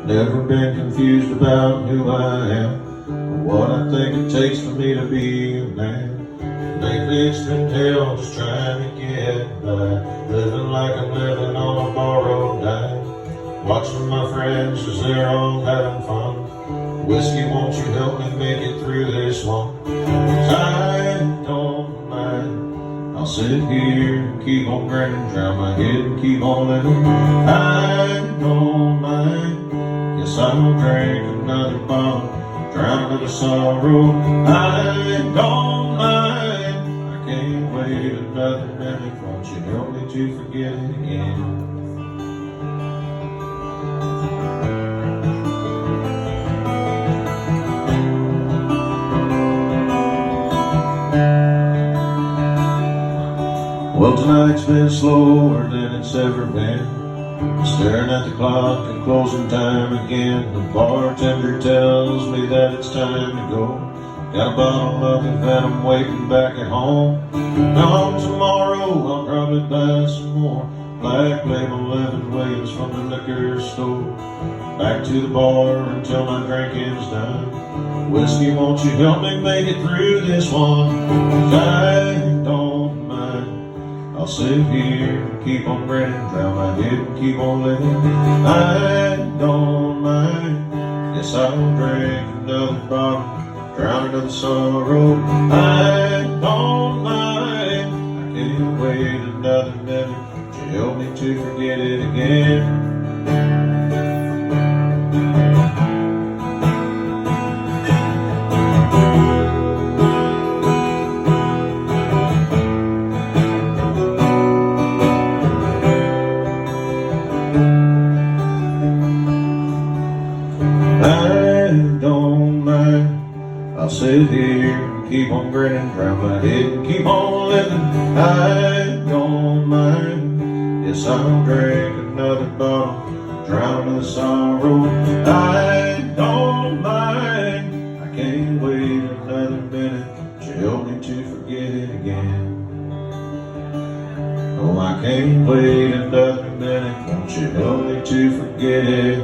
Never been confused about who I am, or what I think it takes for me to be a man. Lately it's been hell just trying to get by, living like I'm living on a borrowed dime. Watching my friends as they're all having fun. Whiskey, won't you help me make it through this one? 'Cause I don't mind. I'll sit here and keep on grinning, drown my head and keep on living. I don't mind. Guess I'll drink another bottle, drown another sorrow. I don't mind. I can't wait another minute. Won't you help me to forget it again? Well, tonight's been slower than it's ever been. Staring at the clock and closing time again. The bartender tells me that it's time to go. Got a bottle of it that I'm waiting back at home. Now tomorrow I'll probably buy some more Black Label 11 Williams from the liquor store. Back to the bar until my drinking's done. Whiskey, won't you help me make it through this one? 'Cause I don't mind. I'll sit here and keep on grinning, drown my head and keep on living. I don't mind. Guess I'll drink another bottle, drown another sorrow. I don't mind. I can't wait another minute to help me to forget it again. I don't mind. I'll sit here and keep on grinning, drown my head and keep on living. I don't mind. Yes, I'll drink another bottle, drown another sorrow. I don't mind. I can't wait another minute to help me to forget it again. Oh, I can't wait another minute. Won't you help me to forget it?